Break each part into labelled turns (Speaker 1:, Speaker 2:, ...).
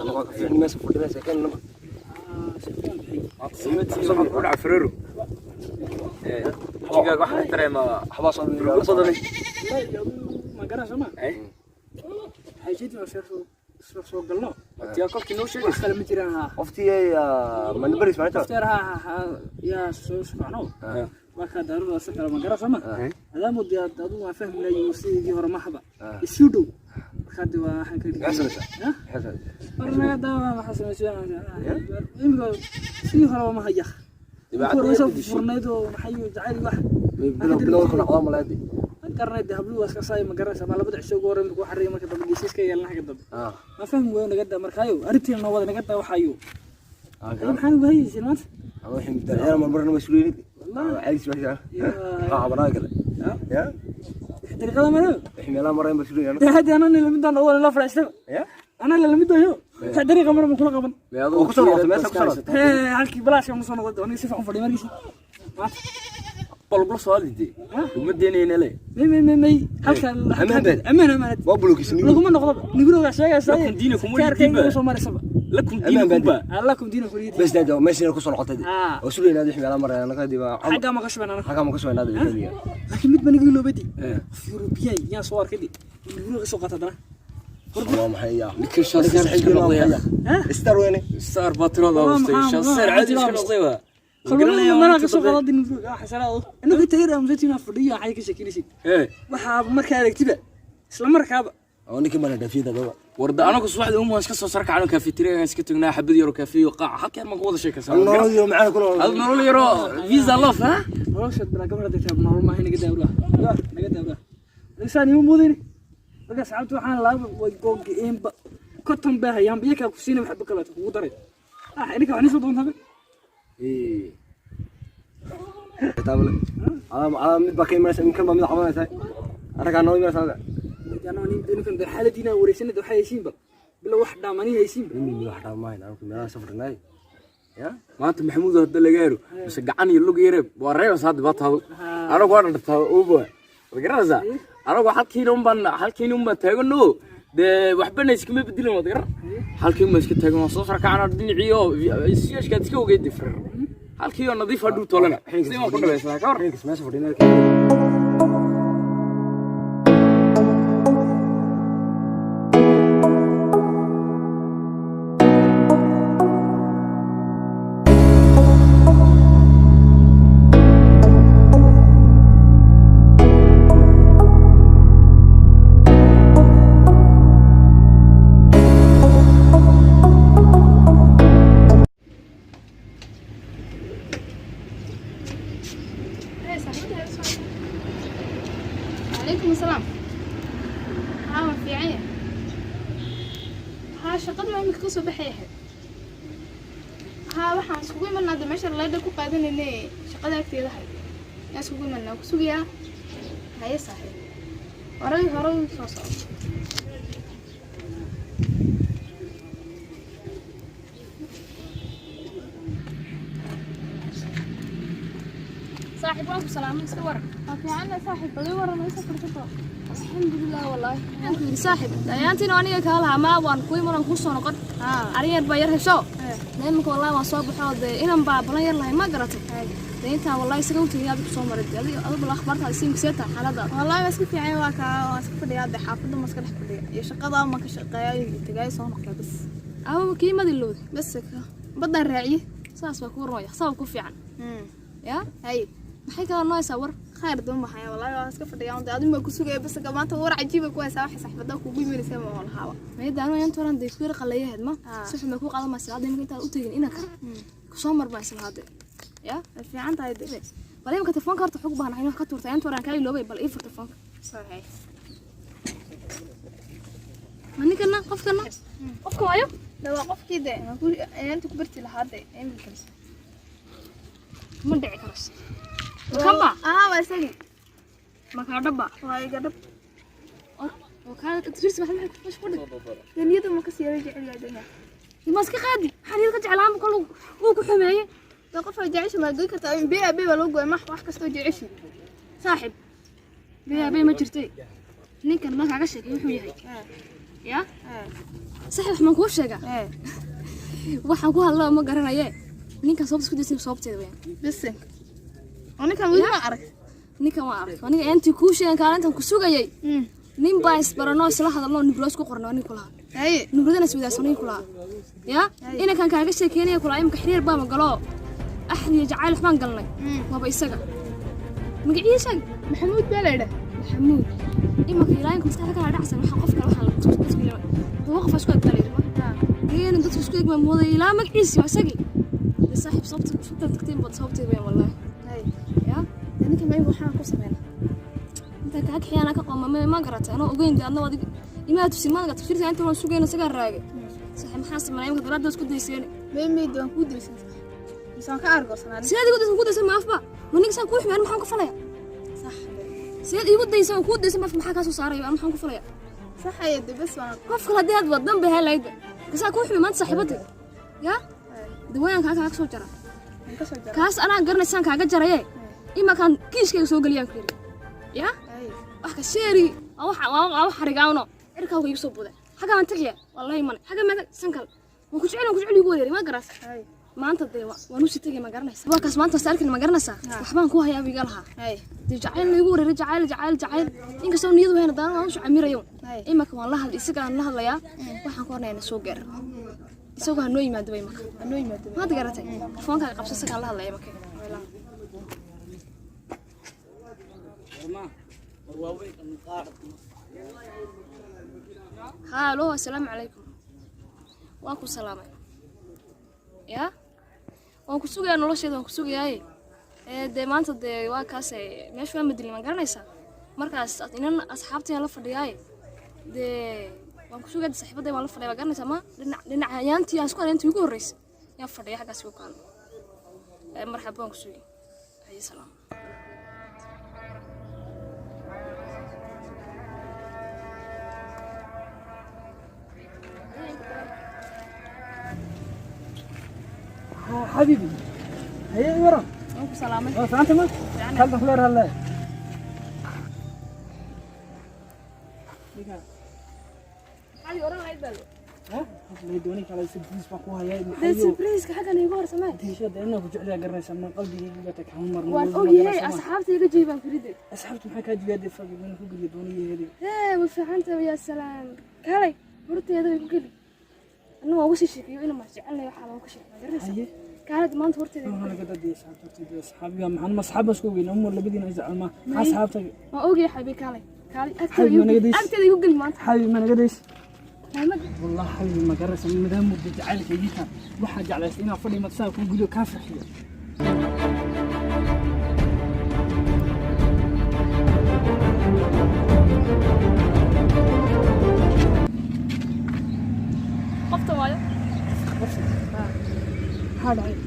Speaker 1: أنا واقف في الناس فوق الناس كان لما
Speaker 2: صبح ودع فريرو جيجا واحد ترى ما
Speaker 1: حواصل
Speaker 2: بدني
Speaker 3: ما قرا سما
Speaker 2: اي
Speaker 3: حاجتي سoo galno
Speaker 2: tiya qofkii noo sheegay
Speaker 3: kala ma jiraan
Speaker 1: أفتي من بريس معناتها
Speaker 3: afteeraha yaa soo socno marka daruuro sakala ma qara sama hada muddo adu ma fahmayo sidii hore maxba isu dhow marka waa waxaan ka
Speaker 1: حسن حسن
Speaker 3: marna daawa ma xasamaysan imika sidii hore ma haya dibacdo furneedo maxay jacayl wax
Speaker 1: بلو كنا عوام لادي
Speaker 3: qarnay hablu waska saay ma garanaysa ma labada cisho goor ku xariyo marka dad geesiska yeelna xaga dad ma fahmi weyn naga daa markaayo arintii noo wada naga daa waxayo maxaan u hayay maanta
Speaker 1: أنا الحين بدأ أنا مرة مسؤولين والله عايز شوية ها براقل يا
Speaker 3: طريقة ما له
Speaker 1: الحين أنا مرة مسؤولين أنا
Speaker 3: هذا أنا اللي مدان أول لا فرش أنا اللي مدان يو طريقة مرة مكلا قبل
Speaker 1: وكسر وقت ما كسرت
Speaker 3: هالكي بلاش يوم صار وقت أنا سيف عفري مريسي
Speaker 2: بلو سؤال دي ومديني هنا ليه
Speaker 3: مي هالك أمان
Speaker 1: بابلو كيسني
Speaker 3: لكم أنا غضب نقولوا عشان
Speaker 2: لكم دينكم
Speaker 3: لكم دينكم
Speaker 1: بس ده ماشي أنا كسر وقت دي مسؤولين هذه الحين أنا مرة أنا كذي
Speaker 3: حاجة ما قشبنا أنا
Speaker 1: حاجة ما كسر هذا
Speaker 3: لكن مد بنقول له بدي في أوروبيا يا صور كذي نقولوا سوق هذا
Speaker 1: والله محيا
Speaker 2: لكن شاطر حق نضيع
Speaker 1: استر ويني
Speaker 2: استار باترول او ستيشن صار عادي ايش نضيعها
Speaker 3: خلونا ما ناقص غلط نفوق حسنات انه كنت هير امزتينا فديا حاجه كشكيلسي
Speaker 2: ايه
Speaker 3: waxa marka aragtiba isla markaaba
Speaker 1: oo ninka ma dhafida daba
Speaker 2: warda anagu subaxda uma iska soo sarka aan kafeteriya iska tagnaa xabad yaro kafeeyo qaac halkeen ma wada sheekaysan
Speaker 1: nolol yaro macaan kulo
Speaker 2: hal nolol yaro visa love ha
Speaker 3: nolosha bala gabadha dadka nolol ma hayna gadaawla naga daawla insaan iyo moodin dadka saacadu waxaan laaba way googeen ba koton baa hayaan biyaka ku siinay waxba kala ugu daray ininka waxaan soo doontaa
Speaker 1: تابل أنا متبقي مثلا يمكن ما مدعمنا ساي أنا كان ناوي مثلا
Speaker 3: أنا يمكن حالتنا ورثنا ده حيسين بقى بلا واحد ماني هيسين بقى
Speaker 1: إني واحد ما أنا كنا سفر ناي يا
Speaker 2: ما أنت محمود هذا اللي جايره بس قعني يلوق يرب وريه بس هذا بطل أنا قارن أوبا بقرزة أنا حالكين تاجنو ده وحبنا يسكمي بديله ما تقرر حالكين ما يسكت تاجنو صوص ركعنا الدنيا عيو السياش كده تكو جد فرر halkii oo nadiif ah tolana sidoo ku dhaweysnaa ka hor
Speaker 1: ما سفر ناي
Speaker 4: عليكم السلام. ها في عين. ها شقد ما يمك كسو بحيح. ها waxaan isku imanaa dameesha leeyda ku qaadanayna shaqada agteeda hay. Yaa isku imanaa ku sugiyaa. Haye saaxiib. Waray soo soo.
Speaker 5: صاحب وانكم سلامين استور
Speaker 4: في عنا صاحب بلي ورا ما يسافر تطور. الحمد لله والله.
Speaker 5: انت صاحب ayaantiin aniga kaalaha ma waan ku iman ku soo noqon ariyad bayar hesho neemka wallahi waan soo baxo inaan baabalan yar lahay ma garatay deynta wallahi isaga u tiyaad ku soo maray adiga bal akhbarta ay siin seeta xaalada
Speaker 4: والله بس كيف يعني waa iska fadhiyaa xaafadda ma iska dhex fadhiyaa iyo shaqada ma ka shaqeeyay tagay soo noqday bas
Speaker 5: aw kiimadi lood
Speaker 4: bas ka badan raaciye
Speaker 5: saas waa ku rooy xsaab ku fiican ya
Speaker 4: hay
Speaker 5: maxay kala noo sawir
Speaker 4: خير دوم waxay wallahi waa iska fadhiyaa oo aad ma ku sugay bas maanta war cajiib ku haysaa wax saxbada ku guumeysay ma wal hawa
Speaker 5: meedaan aan toran day fiir qalayaheed ma suux ma ku qadama saacad inta u tagin ina ka soo mar baa isla hada ya
Speaker 4: fiican tahay
Speaker 5: bal imka telefoonka horta xog baan inuu ka turtay aan toran kale loobay bal ii fur telefoonka
Speaker 4: saxiix
Speaker 5: manikana qofkana waayo
Speaker 4: waa qofkii de inta ku barti lahaade imkan
Speaker 5: ma dhici karas kaba
Speaker 4: waa isagi
Speaker 5: ma ka dhaba
Speaker 4: waa iga dhab
Speaker 5: oo ka tirsi maxay ku fudud
Speaker 4: daniyada ma ka sii jecel yahay
Speaker 5: ma iska qaadi xariir ka jeclaan kul uu ku xumeeyay
Speaker 4: qof jecel ma goy kartaa in biya loo gooy wax kasto jecel
Speaker 5: saaxib biya ma jirtay ninkan ma kaaga sheekay wuxuu yahay يا صاحب ما كوش شجع waxaan ku hadlaa ma garanaye ninka sababta isku daysin sababteeda weyn
Speaker 4: bas aniga wali ma arag
Speaker 5: ninka ma arag aniga intii ku sheegan kaalintan ku sugayay nin baa isbarano isla hadalno nibroos ku qorno aniga kula
Speaker 4: hay
Speaker 5: nibradana iswadaasanayn kula ya ina kan kaaga sheekeynaya kula imka xiriir baa ma galo axni jacayl waxbaan galnay waba isaga magaciisa
Speaker 4: maxamuud baa leeyahay
Speaker 5: maxamuud imka ilaahay maskaxda ka dhacsan waxa qofka waxa la tusbiyo waqf asku galay دين دكتور سكويك ما موضي لا مقيس يا سقي صاحب صوتك تكتين بود صوتي وين والله
Speaker 4: هاي
Speaker 5: يا يعني كمان waxaan ku sameeyna inta ka xiyana ka qoma ma garata ana ogeyn dad wadi ima tusimaadka tafsiirta inta waan sugayna saga raage sax maxaa sameeyay imka dalada isku dayseen
Speaker 4: meemay doon ku dirsan insan ka argosanaad
Speaker 5: sidii ku daysan ma afba maniga ku ximeen maxaan ku falaya sax sidii igu daysan ku daysan maxaa ka soo saaray maxaan ku falaya
Speaker 4: sax ayad bas waan
Speaker 5: qof kala deed wadan baa helayda كسا كوح ما أنت صاحبتي يا دوين كاكا كسو جرا كاس أنا قرن سان كاكا جرا يا إما كان كيش كي يسوق ليان كيري يا وح كشيري أو حرقاونو إركاو يسوق بوده حاجة من تحيا والله يمنع حاجة ما سانكل ما كنت علي يقولي ما قرأت ما أنت الدواء ونوسي تجي ما قرنس هو كاس ما أنت سألك ما قرنسا وحبان كوها يا أبي قالها جعل يقول جعل إنك سو نيدو هنا دار ما مش عمير يوم إما كمان الله الإسقى الله الله يا waxaan ku hornayna soo gaar isagoo hanoo yimaado way marka hanoo yimaado ma garatay foonka qabsasa kala hadlay marka halo assalaamu calaykum waan ku salaamay ya waan ku sugaya nolosheeda waan ku sugayay de maanta de waa kaas meesha waa madilin ma garanaysaa markaas inan asxaabtay la fadhiyay de waan ku sugay saaxiibaday waan la fadhiyaa garanaysaa ma dhinacayaantii aan isku adeentay ugu horeysay yaa fadhiya xagaas ku kaan marxaba waan ku sugay ay salaam
Speaker 3: حبيبي هيا ورا
Speaker 5: وانكم سلامة
Speaker 3: فانت ما هل بخلور هلا
Speaker 5: هذه ورا هاي بال
Speaker 3: ها اللي دوني كلا سبريز باكو هيا
Speaker 5: ده سبريز كحاجة نيجور سماه
Speaker 3: ديشة ده كنت على قرني سما قلبي يجيك هم مرة
Speaker 5: وان اوكي هي اصحابتي يجي جيبان فريدي
Speaker 3: أصحابتي محك هاد جاد فاضي من فوق اللي دوني هذي
Speaker 5: ايه وفعنت يا سلام كالي ورتي هذا يقول انه هو وش شيء انه ما جعلنا يحاول كل شيء
Speaker 3: هي
Speaker 5: كانت ما انت ورتي
Speaker 3: أنا قد أدي أصحابي محن أصحاب سكوبين هم اللي بدينا يزعل ما أصحابتي
Speaker 5: ما اوكي حبيبي كالي أكتر يقول ما انت
Speaker 3: حبيبي ما نقديش والله حبيبي ما قرص من مدام مدة جعلك يجيها واحد على سنين فلي ما تساوي كل جودو كافر حيل
Speaker 5: قفت وايد
Speaker 3: هذا عيب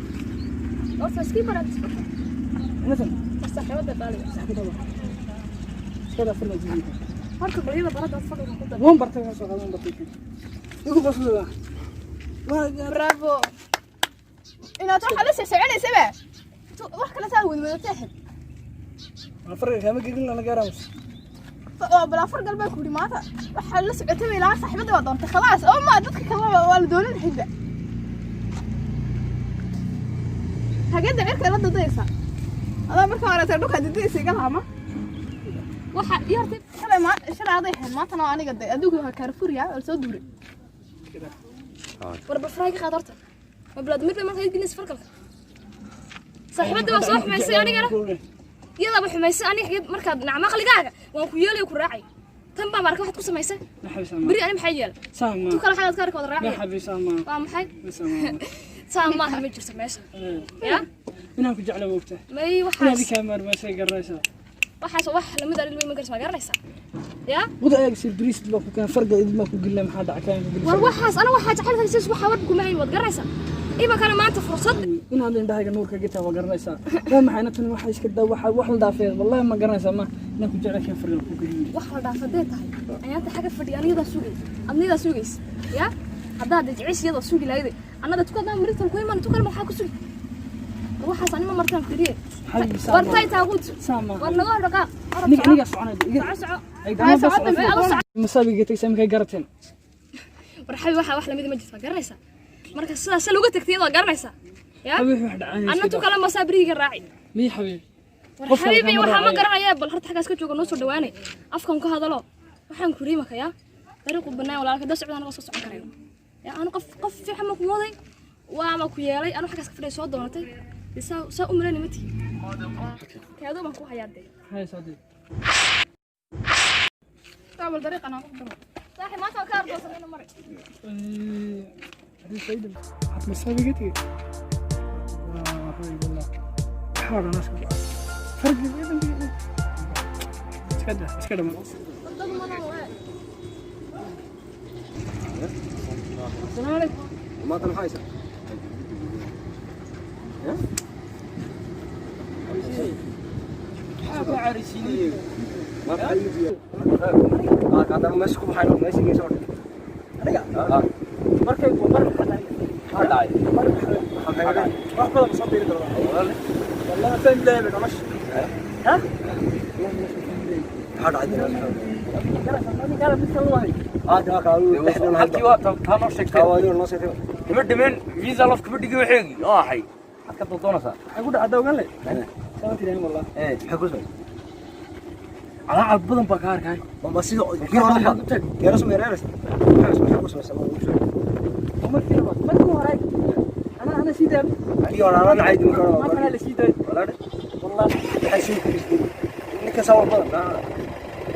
Speaker 5: قفت سكيب ولا
Speaker 3: مثلا
Speaker 5: تستحي ولا بالي
Speaker 3: كذا في الجديد
Speaker 5: هركب بريدة برد أصفر
Speaker 3: وين برتين سوق وين برتين يقول بس لا
Speaker 4: برافو إنها تروح لسه سعيدة سبع روح كلا تاول من تحت
Speaker 3: الفرق كم قلنا أنا قرامس
Speaker 4: بلا فرق قلبك ودي ماذا روح لسه عتبي لا صاحبتي وضمت خلاص أو ما ضدك كمان والدون الحبة هجد غير كلا ضديسة هذا بركة على تردوك هديسة قالها ما waxa yartay shalay ma shalay maanta noo aniga day adugu ha Carrefour wal soo duuray
Speaker 5: warba faraaqi qadarta ma bilad mid ma hay'ad ginis farqalka saaxiibada waa soo xumaysay anigana iyada ba xumaysay aniga markaad nacma qaligaaga waan ku yeelay ku raacay tan baa markaa waxaad ku samaysay bari ani maxay yeel
Speaker 3: saama
Speaker 5: tu kala xaad ka wada raacay
Speaker 3: xabi saama
Speaker 5: waa maxay
Speaker 3: saama
Speaker 5: ma jirto meesha ya
Speaker 3: inaan ku jeclaa wogta
Speaker 5: may waxa
Speaker 3: inaad ka marmaasay garaysa
Speaker 5: waxaas wax lamid ah ilmo ma garasma garanaysa ya
Speaker 3: wada ay sirbriis ba ku kan farga idma ku gilay maxaa dhacay
Speaker 5: war waxaas ana waxa jecel tahay waxa wad ku maay wad garanaysa ima kana maanta fursad
Speaker 3: inaad indhahayga nuurka gita waa garanaysa maxayna tan waxa iska daa waxa wax la dhaafay wallahi ma garanaysa ma inaan ku jecel kan farga ku gilay
Speaker 5: wax la dhaafay tahay ayaanta xaga fadhiyanida sugay adnida sugays ya hadaad jecesiyada sugi lahayd anada tukada maritan ku iman tukal waxa ku sugi waxaas anima martaan firiye wartay taaqud
Speaker 3: saama
Speaker 5: warnaga dhaqa
Speaker 3: niga soconay
Speaker 5: soco
Speaker 3: ay dama bas masabiga tagsan ka garateen
Speaker 5: warxabi waxa lamid ma jirto garanaysa marka sidaas looga tagtay waa garanaysa ya anna tu kala masabriga raaci
Speaker 3: mii xabiib
Speaker 5: xabiibi waxa ma garanaya bal horta xagaas ka jooga noo soo dhawaanay afkan ku hadalo waxaan ku riimaka ya dariiq banaan walaalka dad socdaan soo socon kareen ya aan qof fiican ma ku mooday waa ma ku yeelay aan xagaas ka fadhiyo soo doonatay saa umaleena mati kaado ma ku hayaadee
Speaker 3: hay saadi
Speaker 5: taabal dariiq ana ku damo صاحي ما كان كارد وصلنا مرة.
Speaker 3: هذه سيدة. حتى مسابقتي. والله. حاضر ناس كذا. فرق بينهم. كذا. السلام عليكم.
Speaker 1: ما كان حايسة.
Speaker 3: حاجة عريسيني.
Speaker 1: ما تخلي فيها. هذا ماشي كم حاجة ماشي كيس أورد. أنا
Speaker 3: مركب حدا.
Speaker 1: هذا عادي.
Speaker 3: حدا. راح بدل مصدر يدرب. والله فين لعبة مش. ها؟
Speaker 1: هذا عادي.
Speaker 3: قال مثل الله.
Speaker 1: هذا قالوا إحنا
Speaker 2: halkii waa taano sheegtay
Speaker 1: كوايو الناس يتبع.
Speaker 2: gabadha visa lof gabadhigi waxeegi oo ahay had ka doonaysaa
Speaker 3: أقول ده عدا وقال لي. سنتي لين والله.
Speaker 1: حكوس.
Speaker 2: ala albadan ba ka arkay
Speaker 1: ما سيد كيرس ميرس. حكوس بس الله يشوف.
Speaker 3: وما في ما تكون هراي. أنا سيدا.
Speaker 1: أيوة أنا عايز مكان.
Speaker 3: ما كان اللي سيدا. والله.
Speaker 1: حسيت. إنك سوى البلد.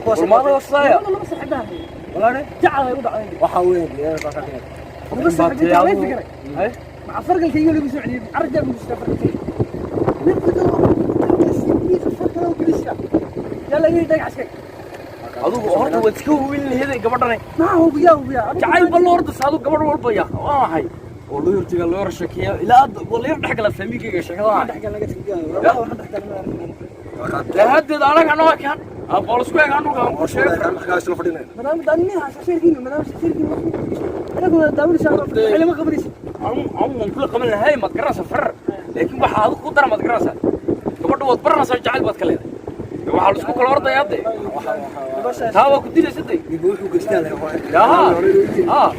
Speaker 2: والله وصايا
Speaker 3: والله ما صحبها.
Speaker 1: والله
Speaker 3: جعل يقول عليه.
Speaker 1: وحاوين يا بكرة.
Speaker 3: بس صحبتي وين فكرة؟ مع فرق الكيلو اللي بيسوعني أرجع من السفر الكيلو. يلا يدق عسكري.
Speaker 2: adigu horta wad iska weyn leeyahay gabadhan
Speaker 3: ما هو بيا.
Speaker 2: jacayl bal horta saadu gabadh walba yaa waa maxay oo loo yirtiga loo rashakiyo ilaa waliyo dhaxgal famiigayga sheekada
Speaker 3: دحق لقيت الجو. والله دحق
Speaker 2: la hadeed anaga noo kan bolisku eegan dhulka aan ku sheegay
Speaker 1: خلاص نفردنا.
Speaker 3: مدام دنيها شاشيركين مدام شاشيركين. أنا كنت داول شهر. حلو ما قبليش.
Speaker 2: aan kula qaban lahay mad garan safar laakiin waxa aad ku dar mad garanaysa gabadhu wad baranaysaa jacayl baad ka leedahay waxa la isku kala hordayaday taa waa ku dilaysaday
Speaker 1: يقول شو قستان له.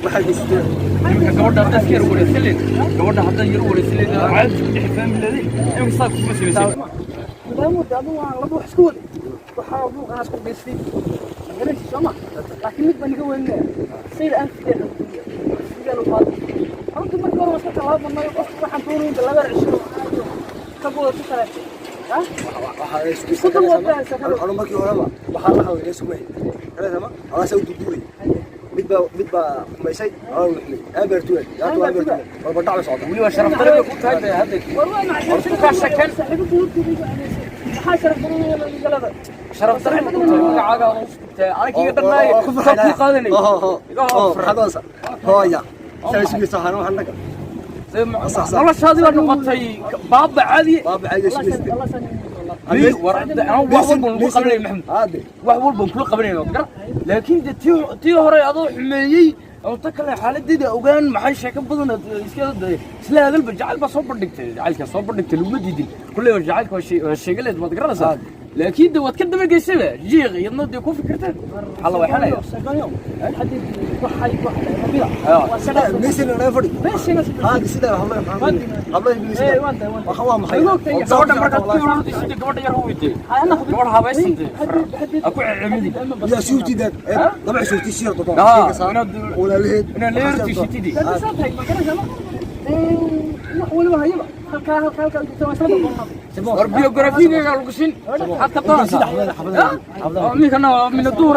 Speaker 2: waxay gusteen ninka gabadha dadkeer wareysay gabadha hadda yar wareysay caad ku dhix faamilada in saaq ku sameeyay
Speaker 3: مدام ودادو أنا لبوح سكول. وحاولوا أنا سكول بيستي. غير سما. لكن نبغى نقول سيد أنت كده. قالوا هذا. أنت ما تقولوا مسكت الله ما يقص واحد طولين بالله عشرين. كبوا تكره. ها؟
Speaker 1: أنا ما كي ولا بحال حاول يسوي. هذا ما أنا سويت دوري. midba kumaysay oo wixii abartuul yaa tu abartuul oo badal socda
Speaker 2: wali waa sharaf darbe ku tahay hadda
Speaker 3: والله ما عشان
Speaker 2: ka shakan
Speaker 3: صاحبته ودي حاشر الدنيا القلبة.
Speaker 2: sharaf darbe ku tahay magacaaga oo aniga dhanay ku qaadanay
Speaker 1: خلاص هو يا سوي صحن وحنك
Speaker 2: noloshaadii waa noqotay baaba caadi
Speaker 1: باب عايز يسوي
Speaker 3: الله سنين
Speaker 2: مين ورد انا واحد بقول قبل محمد
Speaker 1: هذا
Speaker 2: واحد بقول قبل لكن تي هوري ادو حميي oo takale xaaladida ogaan maxay sheeko badan iska isla hadal bajacayl ba soo bandhigtay jacaylka soo bandhigtay lagu diidin kullee jacaylka waa sheegaleed wad garanaysaa laakiin wad ka daba geysaba jiiq iyadna dee ku fikirteen hal way xalay
Speaker 3: يوم حدد وحي ربيع
Speaker 1: ميسن انا فدي
Speaker 3: ماشي
Speaker 1: هذا سيده الله يبليس
Speaker 3: اي وانت
Speaker 1: waxaa maxay
Speaker 2: gabadha markaad ku yiraahdo sidii gabadha yar u weyday
Speaker 3: انا
Speaker 2: gabadha habaysantay aku cimidi
Speaker 1: يا شوفتي ده طبعا شوفتي شير
Speaker 2: اه
Speaker 1: ولا ليه
Speaker 2: انا leerti sidii
Speaker 3: ولا هيبه halka
Speaker 2: war biographiga lagu sin hatta taasa minka na min duur